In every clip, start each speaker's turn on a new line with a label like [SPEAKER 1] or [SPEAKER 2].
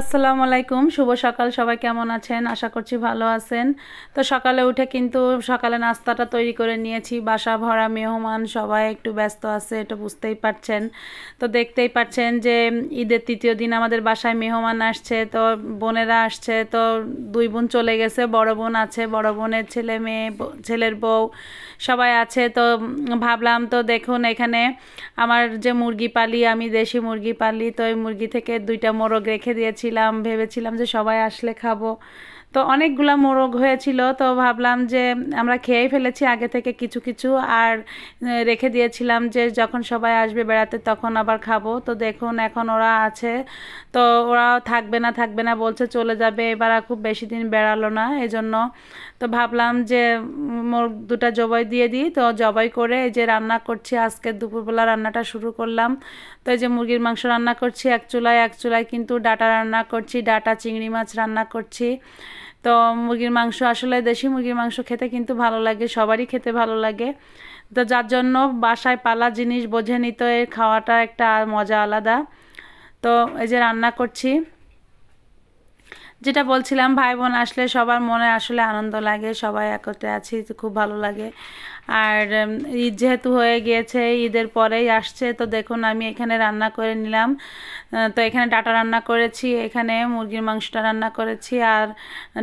[SPEAKER 1] আসসালামু আলাইকুম, শুভ সকাল। সবাই কেমন আছেন? আশা করছি ভালো আছেন। তো সকালে উঠে কিন্তু সকালে নাস্তাটা তৈরি করে নিয়েছি। বাসা ভরা মেহমান, সবাই একটু ব্যস্ত আছে, এটা বুঝতেই পারছেন। তো দেখতেই পাচ্ছেন যে ঈদের তৃতীয় দিন আমাদের বাসায় মেহমান আসছে। তো বোনেরা আসছে, তো দুই বোন চলে গেছে, বড় বোন আছে, বড় বোনের ছেলে মেয়ে, ছেলের বউ সবাই আছে। তো ভাবলাম, তো দেখুন এখানে আমার যে মুরগি পালি, আমি দেশি মুরগি পালি, তো এই মুরগি থেকে দুইটা মোরগ রেখে দিয়েছিলাম, ভেবেছিলাম যে সবাই আসলে খাবো। তো অনেকগুলা মোরগ হয়েছিল, তো ভাবলাম যে আমরা খেয়েই ফেলেছি আগে থেকে কিছু কিছু, আর রেখে দিয়েছিলাম যে যখন সবাই আসবে বেড়াতে তখন আবার খাবো। তো দেখুন এখন ওরা আছে, তো ওরা থাকবে না বলছে, চলে যাবে। এবার আর খুব বেশি দিন বেড়ালো না, এজন্য তো ভাবলাম যে মোরগ দুটা জবাই দিয়ে দিই। তো জবাই করে এই যে রান্না করছি, আজকে দুপুরবেলা রান্নাটা শুরু করলাম। তো এই যে মুরগির মাংস রান্না করছি এক চুলায় কিন্তু ডাটা রান্না করছি, ডাটা চিংড়ি মাছ রান্না করছি। তো মুরগির মাংস আসলে দেশি মুরগির মাংস খেতে কিন্তু ভালো লাগে, সবারই খেতে ভালো লাগে। তো যার জন্য বাসায় পালা জিনিস বোঝেনি, তো এর খাওয়াটা একটা মজা আলাদা। তো এই যে রান্না করছি, যেটা বলছিলাম, ভাই বোন আসলে সবার মনে আসলে আনন্দ লাগে, সবাই একত্রে আছি, খুব ভালো লাগে। আর ঈদ যেহেতু হয়ে গিয়েছে, ঈদের পরেই আসছে, তো দেখুন আমি এখানে রান্না করে নিলাম। তো এখানে ডাটা রান্না করেছি, এখানে মুরগির মাংসটা রান্না করেছি, আর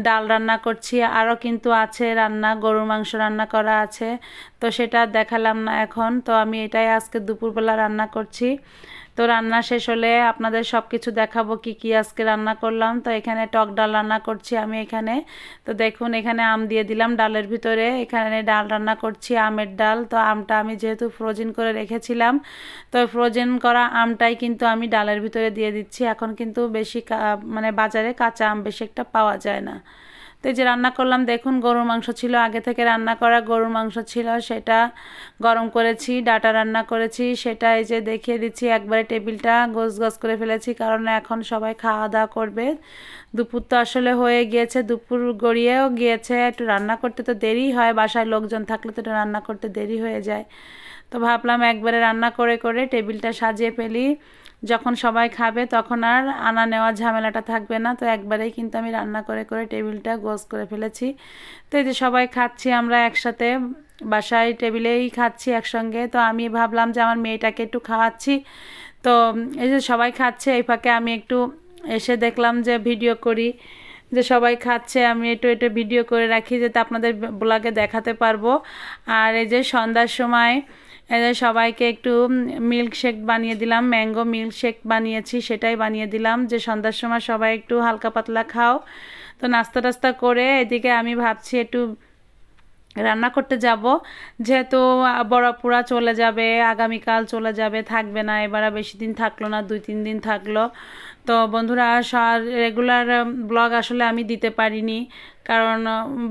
[SPEAKER 1] ডাল রান্না করছি। আরও কিন্তু আছে রান্না, গরুর মাংস রান্না করা আছে, তো সেটা দেখালাম না এখন। তো আমি এটাই আজকে দুপুরবেলা রান্না করছি। তো রান্না শেষ হলে আপনাদের সব কিছু দেখাবো কি কি আজকে রান্না করলাম। তো এখানে টক ডাল রান্না করছি আমি এখানে। তো দেখুন এখানে আম দিয়ে দিলাম ডালের ভিতরে, এখানে ডাল রান্না করছি, আমের ডাল। তো আমটা আমি যেহেতু ফ্রোজেন করে রেখেছিলাম, তো ফ্রোজেন করা আমটাই কিন্তু আমি ডালের ভিতরে দিয়ে দিচ্ছি। এখন কিন্তু বেশি মানে বাজারে কাঁচা আম বেশি একটা পাওয়া যায় না। তো এই যে রান্না করলাম, দেখুন গরুর মাংস ছিল, আগে থেকে রান্না করা গরুর মাংস ছিল, সেটা গরম করেছি। ডাটা রান্না করেছি, সেটা এই যে দেখিয়ে দিচ্ছি, একবারে টেবিলটা গোছ করে ফেলেছি, কারণ এখন সবাই খাওয়া দাওয়া করবে। দুপুর তো আসলে হয়ে গিয়েছে, দুপুর গড়িয়েও গিয়েছে, একটু রান্না করতে তো দেরি হয়, বাসায় লোকজন থাকলে তো একটু রান্না করতে দেরি হয়ে যায়। তো ভাবলাম একবারে রান্না করে করে টেবিলটা সাজিয়ে ফেলি, যখন সবাই খাবে তখন আর আনা নেওয়ার ঝামেলাটা থাকবে না। তো একবারেই কিন্তু আমি রান্না করে করে টেবিলটা গোছ করে ফেলেছি। তো এই যে সবাই খাচ্ছি আমরা একসাথে, বাসায় টেবিলেই খাচ্ছি একসঙ্গে। তো আমি ভাবলাম যে আমার মেয়েটাকে একটু খাওয়াচ্ছি। তো এই যে সবাই খাচ্ছে, এই ফাঁকে আমি একটু এসে দেখলাম যে ভিডিও করি, যে সবাই খাচ্ছে, আমি একটু ভিডিও করে রাখি যাতে আপনাদের ব্লগে দেখাতে পারবো। আর এই যে সন্ধ্যার সময় সবাইকে একটু মিল্কশেক বানিয়ে দিলাম, ম্যাঙ্গো মিল্কশেক বানিয়েছি, সেটাই বানিয়ে দিলাম যে সন্ধ্যার সময় সবাই একটু হালকা পাতলা খাও। তো নাস্তা টাস্তা করে এদিকে আমি ভাবছি একটু রান্না করতে যাব, যেহেতু বড়পুরা চলে যাবে, আগামীকাল চলে যাবে, থাকবে না, এবার বেশি দিন থাকলো না, 2-3 দিন থাকলো। তো বন্ধুরা, রেগুলার ব্লগ আসলে আমি দিতে পারিনি, কারণ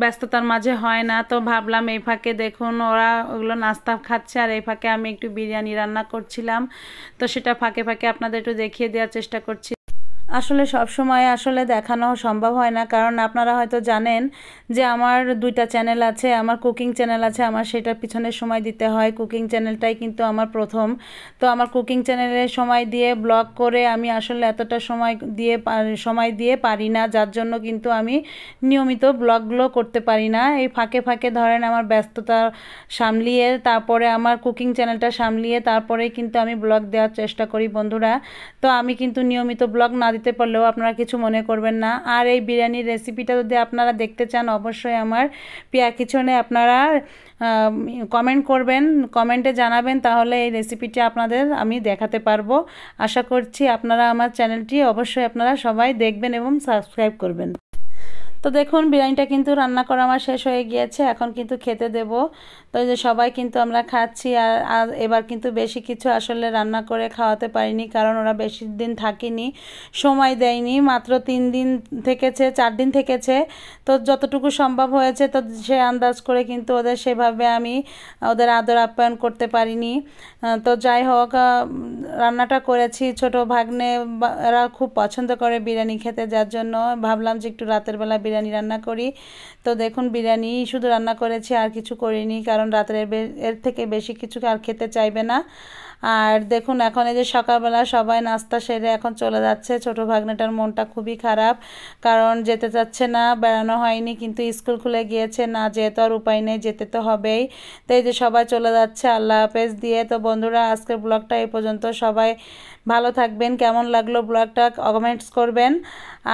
[SPEAKER 1] ব্যস্ততার মাঝে হয় না। তো ভাবলাম এই ফাঁকে দেখুন ওরা ওগুলো নাস্তা খাচ্ছে, আর এই ফাঁকে আমি একটু বিরিয়ানি রান্না করছিলাম, তো সেটা ফাঁকে ফাঁকে আপনাদের একটু দেখিয়ে দেওয়ার চেষ্টা করছি। আসলে সব সময় আসলে দেখানো সম্ভব হয় না, কারণ আপনারা হয়তো জানেন যে আমার 2টা চ্যানেল আছে, আমার কুকিং চ্যানেল আছে, আমার সেটার পিছনে সময় দিতে হয়। কুকিং চ্যানেলটাই কিন্তু আমার প্রথম। তো আমার কুকিং চ্যানেলে সময় দিয়ে ব্লগ করে আমি আসলে এতটা সময় দিয়ে পারি না, যার জন্য কিন্তু আমি নিয়মিত ব্লগগুলো করতে পারি না। এই ফাঁকে ফাঁকে ধরেন আমার ব্যস্ততা সামলিয়ে, তারপরে আমার কুকিং চ্যানেলটা সামলিয়ে তারপরেই কিন্তু আমি ব্লগ দেওয়ার চেষ্টা করি বন্ধুরা। তো আমি কিন্তু নিয়মিত ব্লগ না দিতে পারলেও আপনারা কিছু মনে করবেন না। আর এই বিরিয়ানির রেসিপিটা যদি আপনারা দেখতে চান, অবশ্যই আমার পিয়া কিচেনে আপনারা কমেন্ট করবেন, কমেন্টে জানাবেন, তাহলে এই রেসিপিটি আপনাদের আমি দেখাতে পারবো। আশা করছি আপনারা আমার চ্যানেলটি অবশ্যই আপনারা সবাই দেখবেন এবং সাবস্ক্রাইব করবেন। তো দেখুন বিরিয়ানিটা কিন্তু রান্না করা আমার শেষ হয়ে গিয়েছে, এখন কিন্তু খেতে দেব। তো এই যে সবাই কিন্তু আমরা খাচ্ছি। আর এবার কিন্তু বেশি কিছু আসলে রান্না করে খাওয়াতে পারিনি, কারণ ওরা বেশি দিন থাকেনি, সময় দেয়নি, মাত্র 3 দিন থেকেছে, 4 দিন থেকেছে। তো যতটুকু সম্ভব হয়েছে, তো সে আন্দাজ করে কিন্তু ওদের সেভাবে আমি ওদের আদর আপ্যায়ন করতে পারিনি। তো যাই হোক, রান্নাটা করেছি, ছোট ভাগ্নে এরা খুব পছন্দ করে বিরিয়ানি খেতে, যার জন্য ভাবলাম যে একটু রাতের বেলা বিরিয়ানি রান্না করি। তো দেখুন বিরিয়ানি শুধু রান্না করেছি, আর কিছু করিনি, কারণ রাতের এর থেকে বেশি কিছু আর খেতে চাইবে না। আর দেখুন এখন এই যে সকালবেলা সবাই নাস্তা সেরে এখন চলে যাচ্ছে। ছোট ভাগ্নেটার মনটা খুবই খারাপ, কারণ যেতে চাচ্ছে না, বেড়ানো হয়নি, কিন্তু স্কুল খুলে গিয়েছে, না যেহেতু আর উপায় নেই, যেতে তো হবেই। তো এই যে সবাই চলে যাচ্ছে আল্লাহ হাফেজ দিয়ে। তো বন্ধুরা, আজকের ব্লগটা এই পর্যন্ত। সবাই ভালো থাকবেন। কেমন লাগলো ব্লগটা কমেন্টস করবেন।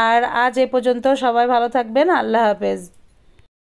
[SPEAKER 1] আর আজ এ পর্যন্ত, সবাই ভালো থাকবেন। আল্লাহ হাফেজ।